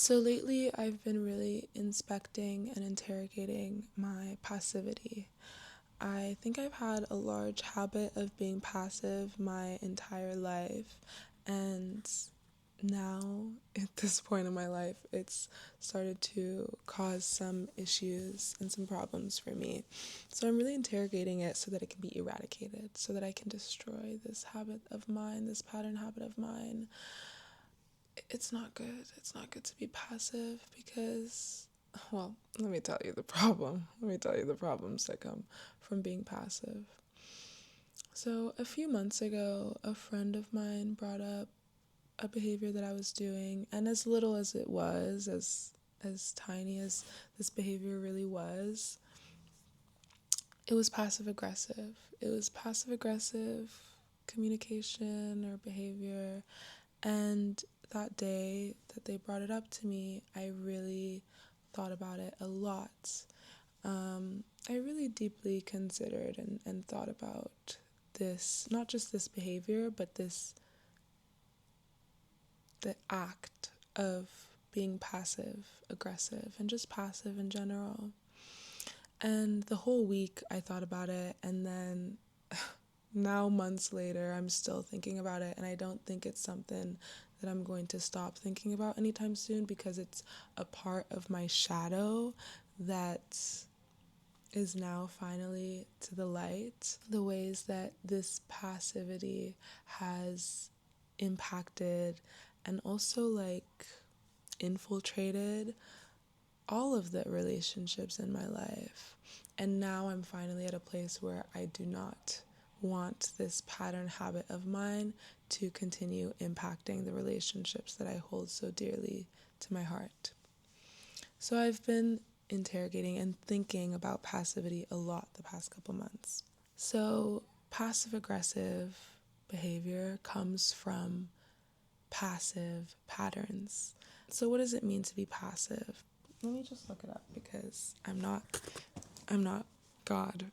So lately, I've been really inspecting and interrogating my passivity. I think I've had a large habit of being passive my entire life, and now at this point in my life, it's started to cause some issues and some problems for me. So I'm really interrogating it so that it can be eradicated, so that I can destroy this habit of mine, this pattern habit of mine. It's not good. It's not good to be passive because, well, let me tell you the problem. Let me tell you the problems that come from being passive. So, a few months ago, a friend of mine brought up a behavior that I was doing, and as little as it was, as tiny as this behavior really was, it was passive aggressive. It was passive aggressive communication or behavior. And that day that they brought it up to me, I really thought about it a lot. I really deeply considered and thought about this, not just this behavior, but the act of being passive aggressive and just passive in general. And the whole week I thought about it, and then now months later I'm still thinking about it, and I don't think it's something that I'm going to stop thinking about anytime soon because it's a part of my shadow that is now finally to the light. The ways that this passivity has impacted and also infiltrated all of the relationships in my life. And now I'm finally at a place where I do not want this pattern habit of mine to continue impacting the relationships that I hold so dearly to my heart. So I've been interrogating and thinking about passivity a lot the past couple months. So passive aggressive behavior comes from passive patterns. So what does it mean to be passive? Let me just look it up because I'm not God.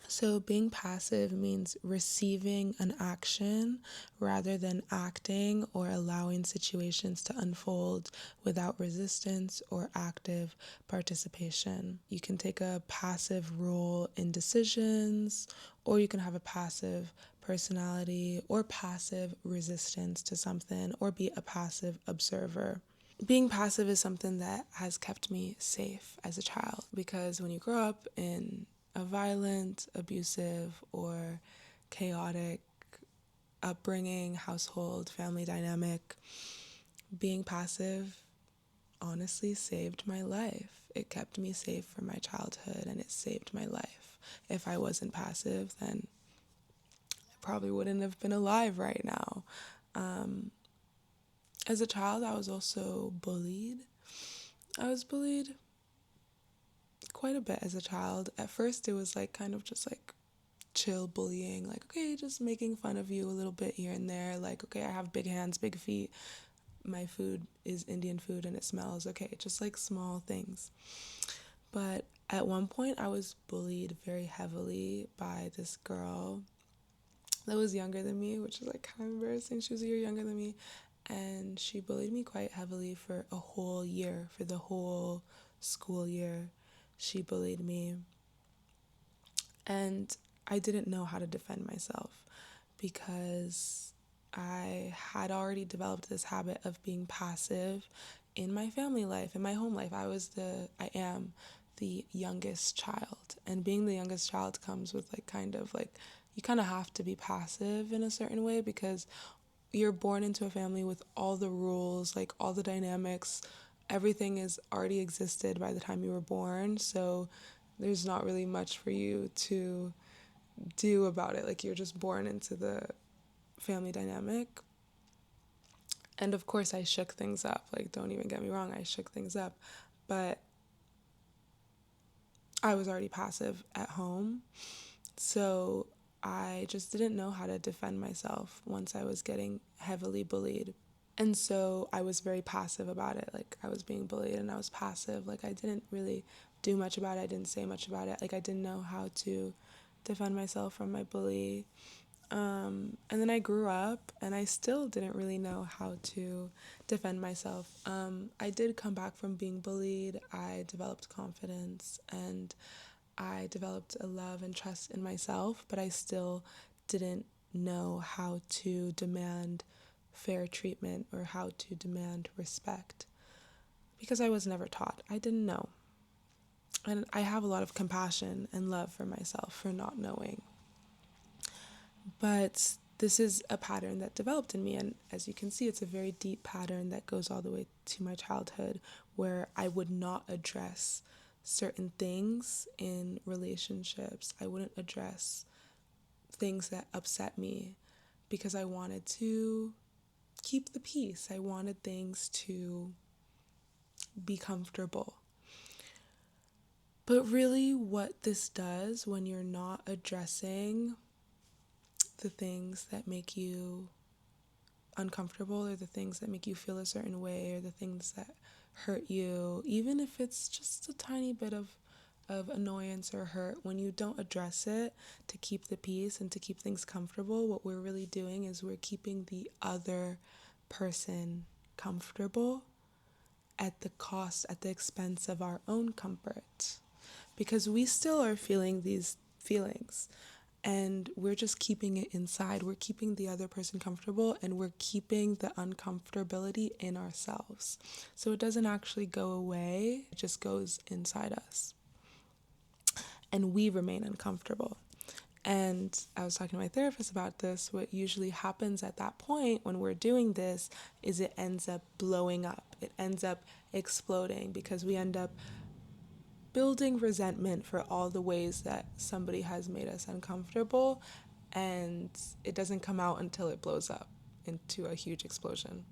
So being passive means receiving an action rather than acting or allowing situations to unfold without resistance or active participation. You can take a passive role in decisions, or you can have a passive personality or passive resistance to something, or be a passive observer. Being passive is something that has kept me safe as a child, because when you grow up in a violent, abusive, or chaotic upbringing, household, family dynamic, being passive honestly saved my life. It kept me safe from my childhood, and it saved my life. If I wasn't passive, then I probably wouldn't have been alive right now. As a child, I was also bullied. I was bullied quite a bit as a child. At first, it was kind of just chill bullying, okay, just making fun of you a little bit here and there. Okay, I have big hands, big feet. My food is Indian food and it smells. Okay, just small things. But at one point, I was bullied very heavily by this girl that was younger than me, which is kind of embarrassing. She was a year younger than me, and she bullied me quite heavily for a whole year, for the whole school year. She bullied me, and I didn't know how to defend myself because I had already developed this habit of being passive in my family life, in my home life. I am the youngest child, and being the youngest child comes with you kind of have to be passive in a certain way because you're born into a family with all the rules, all the dynamics. Everything is already existed by the time you were born, so there's not really much for you to do about it. You're just born into the family dynamic. And of course I shook things up. Don't even get me wrong, I shook things up. But I was already passive at home. So I just didn't know how to defend myself once I was getting heavily bullied. And so I was very passive about it. I was being bullied and I was passive. I didn't really do much about it. I didn't say much about it. I didn't know how to defend myself from my bully. And then I grew up and I still didn't really know how to defend myself. I did come back from being bullied. I developed confidence and I developed a love and trust in myself, but I still didn't know how to demand fair treatment or how to demand respect because I was never taught. I didn't know. And I have a lot of compassion and love for myself for not knowing. But this is a pattern that developed in me. And as you can see, it's a very deep pattern that goes all the way to my childhood where I would not address certain things in relationships. I wouldn't address things that upset me because I wanted to keep the peace. I wanted things to be comfortable. But really, what this does when you're not addressing the things that make you uncomfortable or the things that make you feel a certain way or the things that hurt you, even if it's just a tiny bit of annoyance or hurt, when you don't address it to keep the peace and to keep things comfortable, what we're really doing is we're keeping the other person comfortable at the cost, at the expense of our own comfort. Because we still are feeling these feelings and we're just keeping it inside. We're keeping the other person comfortable and we're keeping the uncomfortability in ourselves. So it doesn't actually go away, it just goes inside us. And we remain uncomfortable. And I was talking to my therapist about this. What usually happens at that point when we're doing this is it ends up blowing up. It ends up exploding because we end up building resentment for all the ways that somebody has made us uncomfortable, and it doesn't come out until it blows up into a huge explosion.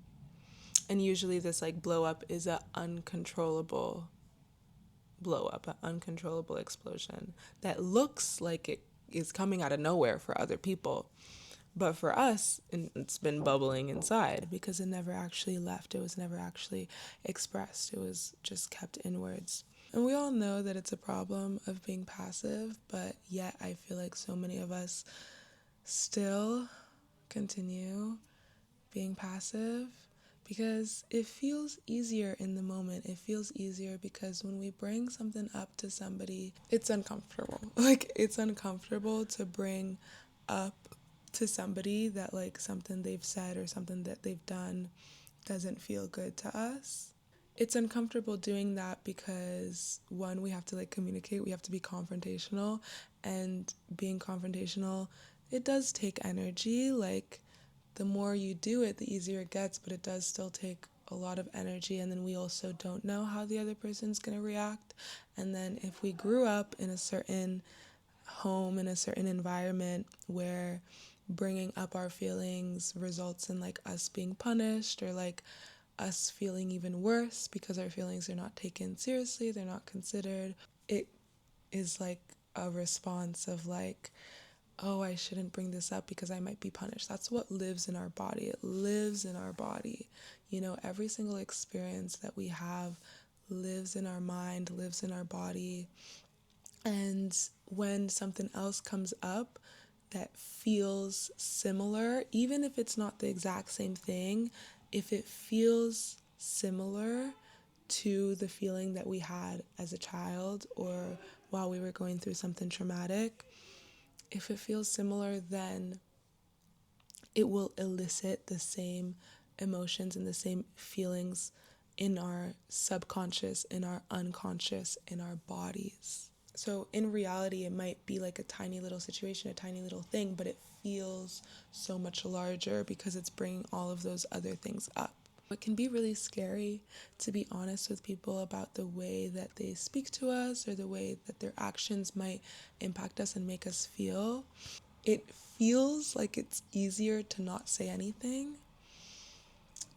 And usually this like blow up is an uncontrollable blow up, an uncontrollable explosion that looks like it is coming out of nowhere for other people. But for us, it's been bubbling inside because it never actually left. It was never actually expressed. It was just kept inwards. And we all know that it's a problem of being passive, but yet I feel like so many of us still continue being passive because it feels easier in the moment. It feels easier because when we bring something up to somebody, it's uncomfortable. Like, it's uncomfortable to bring up to somebody that like something they've said or something that they've done doesn't feel good to us. It's uncomfortable doing that because one, we have to like communicate, we have to be confrontational, and being confrontational, it does take energy. Like, the more you do it, the easier it gets, but it does still take a lot of energy. And then we also don't know how the other person's going to react. And then if we grew up in a certain home, in a certain environment where bringing up our feelings results in like us being punished or like us feeling even worse because our feelings are not taken seriously, they're not considered, it is like a response of like, oh, I shouldn't bring this up because I might be punished. That's what lives in our body. It lives in our body. You know, every single experience that we have lives in our mind, lives in our body. And when something else comes up that feels similar, even if it's not the exact same thing, if it feels similar to the feeling that we had as a child or while we were going through something traumatic, if it feels similar, then it will elicit the same emotions and the same feelings in our subconscious, in our unconscious, in our bodies. So in reality, it might be like a tiny little situation, a tiny little thing, but it feels so much larger because it's bringing all of those other things up. It can be really scary to be honest with people about the way that they speak to us or the way that their actions might impact us and make us feel. It feels like it's easier to not say anything,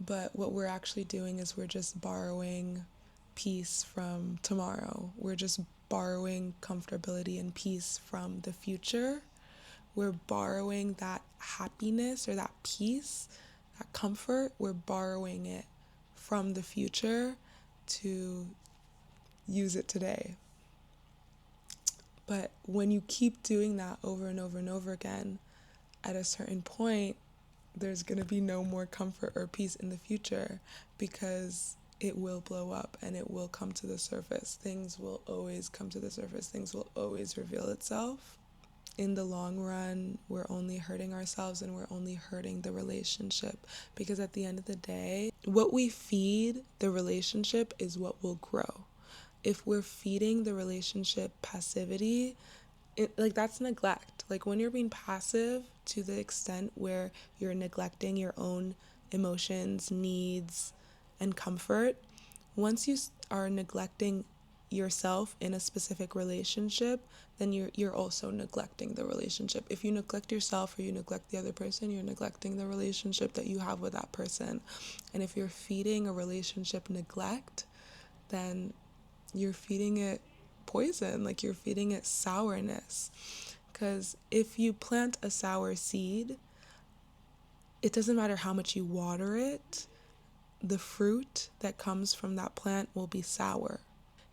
but what we're actually doing is we're just borrowing peace from tomorrow. We're just borrowing comfortability and peace from the future. We're borrowing that happiness or that peace, that comfort, we're borrowing it from the future to use it today. But when you keep doing that over and over and over again, at a certain point, there's going to be no more comfort or peace in the future, because it will blow up and it will come to the surface. Things will always come to the surface. Things will always reveal itself. In the long run, we're only hurting ourselves and we're only hurting the relationship, because at the end of the day, what we feed the relationship is what will grow. If we're feeding the relationship passivity, like, that's neglect. Like, when you're being passive to the extent where you're neglecting your own emotions, needs, and comfort, once you are neglecting yourself in a specific relationship, then you're also neglecting the relationship. If you neglect yourself or you neglect the other person, you're neglecting the relationship that you have with that person. And if you're feeding a relationship neglect, then you're feeding it poison, like you're feeding it sourness. Because if you plant a sour seed, it doesn't matter how much you water it, the fruit that comes from that plant will be sour.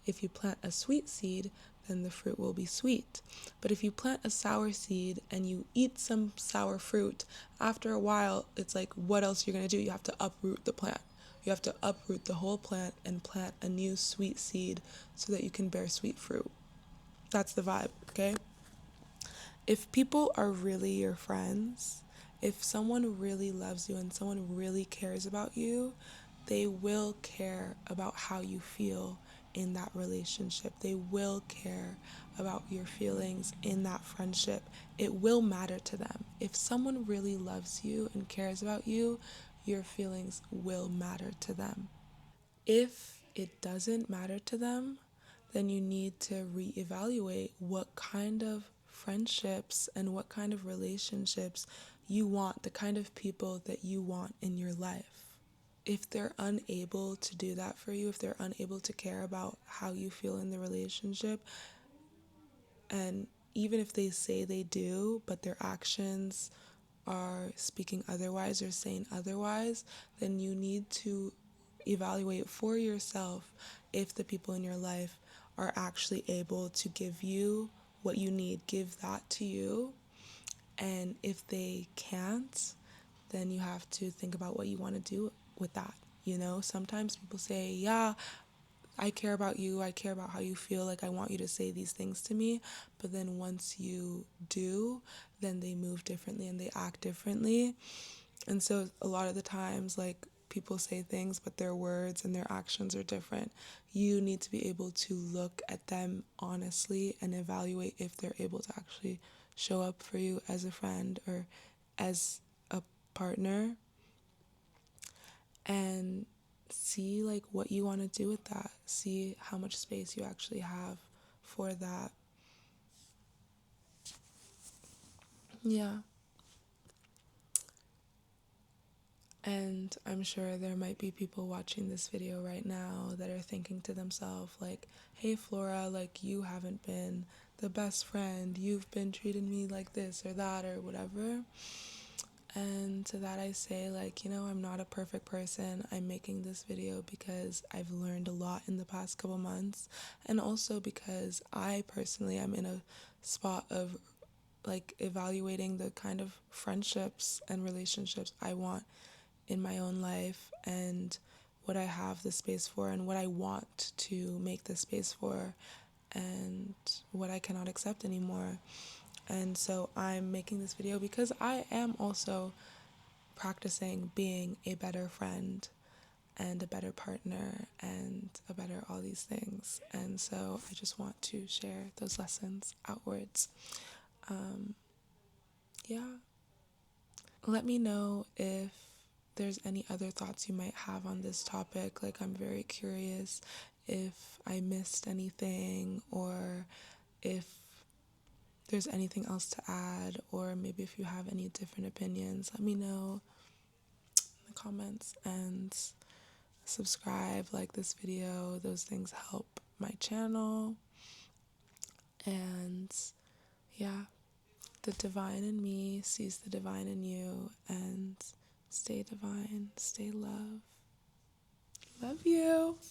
If you plant a sweet seed, then the fruit will be sweet. But if you plant a sour seed and you eat some sour fruit, after a while, it's like, what else you're going to do? You have to uproot the plant. You have to uproot the whole plant and plant a new sweet seed so that you can bear sweet fruit. That's the vibe, okay? If people are really your friends, if someone really loves you and someone really cares about you, they will care about how you feel in that relationship. They will care about your feelings in that friendship. It will matter to them. If someone really loves you and cares about you, your feelings will matter to them. If it doesn't matter to them, then you need to reevaluate what kind of friendships and what kind of relationships you want, the kind of people that you want in your life. If they're unable to do that for you, if they're unable to care about how you feel in the relationship, and even if they say they do, but their actions are speaking otherwise or saying otherwise, then you need to evaluate for yourself if the people in your life are actually able to give you what you need, give that to you. And if they can't, then you have to think about what you want to do with that. You know, sometimes people say, yeah, I care about you, I care about how you feel, like I want you to say these things to me. But then once you do, then they move differently and they act differently. And so a lot of the times, like, people say things, but their words and their actions are different. You need to be able to look at them honestly and evaluate if they're able to actually show up for you as a friend or as a partner, and see like what you want to do with that. See how much space you actually have for that. Yeah. And I'm sure there might be people watching this video right now that are thinking to themselves, like, hey, Flora, like, you haven't been the best friend. You've been treating me like this or that or whatever. And to that I say, like, you know, I'm not a perfect person. I'm making this video because I've learned a lot in the past couple months. And also because I personally am in a spot of, like, evaluating the kind of friendships and relationships I want in my own life, and what I have the space for and what I want to make the space for, and what I cannot accept anymore. And so I'm making this video because I am also practicing being a better friend and a better partner and a better all these things. And so I just want to share those lessons outwards. Yeah. Let me know if there's any other thoughts you might have on this topic. Like, I'm very curious if I missed anything, or if there's anything else to add, or maybe if you have any different opinions, let me know in the comments. And subscribe, like this video. Those things help my channel. And yeah, the divine in me sees the divine in you, and stay divine, stay love. Love you.